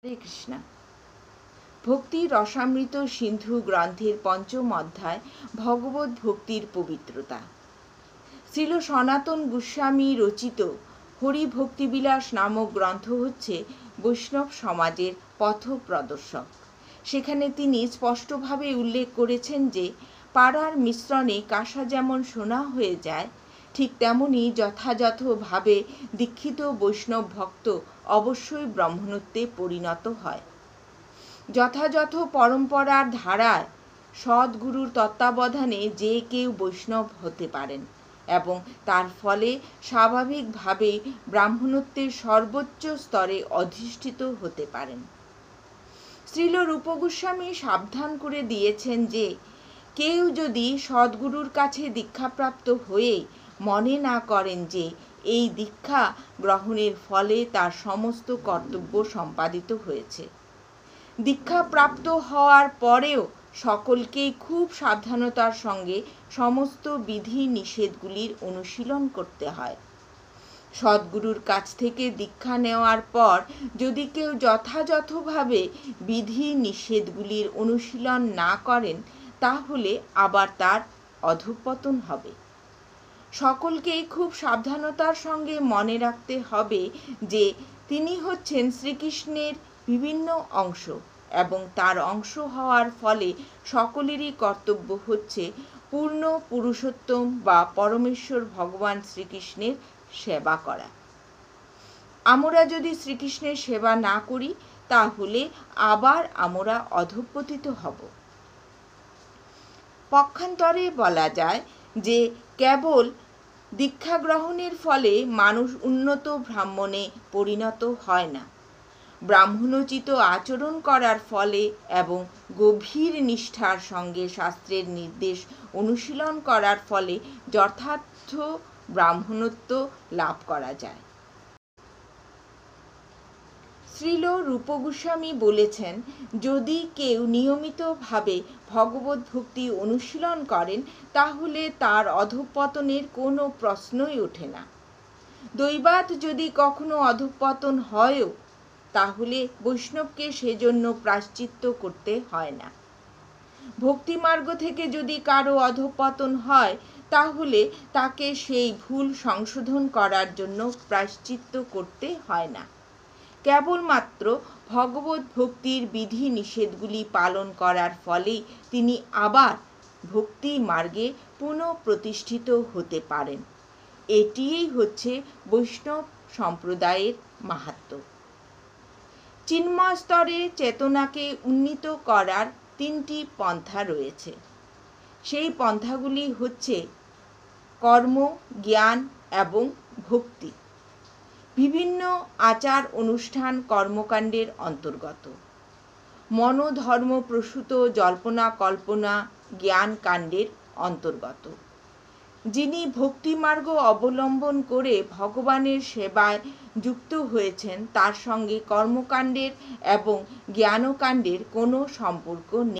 হরে কৃষ্ণ। ভক্তি রসামৃত সিন্ধু গ্রন্থের পঞ্চম অধ্যায় ভগবত ভক্তির পবিত্রতা। শ্রীল সনাতন গোস্বামী রচিত হরি ভক্তিবিলাস নামক গ্রন্থ হচ্ছে বৈষ্ণব সমাজের পথ প্রদর্শক। সেখানে তিনি স্পষ্টভাবে উল্লেখ করেছেন যে পাড়ার মিশ্রণে কাঁসা যেমন সোনা হয়ে যায়, ঠিক তেমনি যথাযথভাবে দীক্ষিত বৈষ্ণব ভক্ত অবশ্যই ব্রহ্মণত্বে পরিণত হয়। যথাযথ পরম্পরার ধারায় সদ্গুরুর তত্ত্বাবধানে যে কেউ বৈষ্ণব হতে পারেন এবং তার ফলে স্বাভাবিকভাবে ব্রাহ্মণত্বের সর্বোচ্চ স্তরে অধিষ্ঠিত হতে পারেন। শ্রীল রূপ গোস্বামী সাবধান করে দিয়েছেন যে কেউ যদি সদ্গুরুর কাছে দীক্ষাপ্রাপ্ত হয়ে মনে না করেন যে এই দীক্ষা গ্রহণের ফলে তার সমস্ত কর্তব্য সম্পাদিত হয়েছে, দীক্ষাপ্রাপ্ত হওয়ার পরেও সকলকেই খুব সাবধানতার সঙ্গে সমস্ত বিধি নিষেধগুলির অনুশীলন করতে হয়। সদ্গুরুর কাছ থেকে দীক্ষা নেওয়ার পর যদি কেউ যথাযথভাবে বিধি নিষেধগুলির অনুশীলন না করেন, তাহলে আবার তার অধঃপতন হবে। সকলকেই খুব সাবধানতার সঙ্গে মনে রাখতে হবে যে তিনি হচ্ছেন শ্রীকৃষ্ণের বিভিন্ন অংশ এবং তার অংশ হওয়ার ফলে সকলেরই কর্তব্য হচ্ছে পূর্ণ পুরুষোত্তম বা পরমেশ্বর ভগবান শ্রীকৃষ্ণের সেবা করা। আমরা যদি শ্রীকৃষ্ণের সেবা না করি, তাহলে আবার আমরা অধঃপতিত হব। পক্ষান্তরে বলা যায় যে কেবল দীক্ষা গ্রহণের ফলে মানুষ উন্নত ব্রাহ্মণে পরিণত হয় না। ব্রাহ্মণোচিত আচরণ করার ফলে এবং গভীর নিষ্ঠার সঙ্গে শাস্ত্রের নির্দেশ অনুশীলন করার ফলে যথার্থ ব্রাহ্মণত্ব লাভ করা যায়। শ্রীল রূপ গোস্বামী বলেছেন, যদি কেউ নিয়মিতভাবে ভগবত ভক্তি অনুশীলন করেন, তাহলে তার অধঃপতনের কোনো প্রশ্নই ওঠে না। দৈবাৎ যদি কখনো অধঃপতন হয়ও, তাহলে বৈষ্ণবকে সেজন্য প্রায়শ্চিত্ত করতে হয় না। ভক্তিমার্গ থেকে যদি কারো অধঃপতন হয়, তাহলে তাকে সেই ভুল সংশোধন করার জন্য প্রায়শ্চিত্ত করতে হয় না। কেবলমাত্র ভগবত ভক্তির বিধি নিষেধগুলি পালন করার ফলেই তিনি আবার ভক্তি মার্গে পুনঃপ্রতিষ্ঠিত হতে পারেন। এটিই হচ্ছে বৈষ্ণব সম্প্রদায়ের মাহাত্ম্য। চিন্ময় স্তরে চেতনাকে উন্নীত করার তিনটি পন্থা রয়েছে। সেই পন্থাগুলি হচ্ছে কর্ম, জ্ঞান এবং ভক্তি। বিভিন্ন আচার অনুষ্ঠান কর্মকাণ্ডের অন্তর্গত। মনোধর্ম প্রসূত জল্পনা কল্পনা জ্ঞান কাণ্ডের অন্তর্গত। যিনি ভক্তিমার্গ অবলম্বন করে ভগবানের সেবায় যুক্ত হয়েছেন, তার সঙ্গে কর্মকাণ্ডের এবং জ্ঞানকাণ্ডের কোনো সম্পর্ক নেই।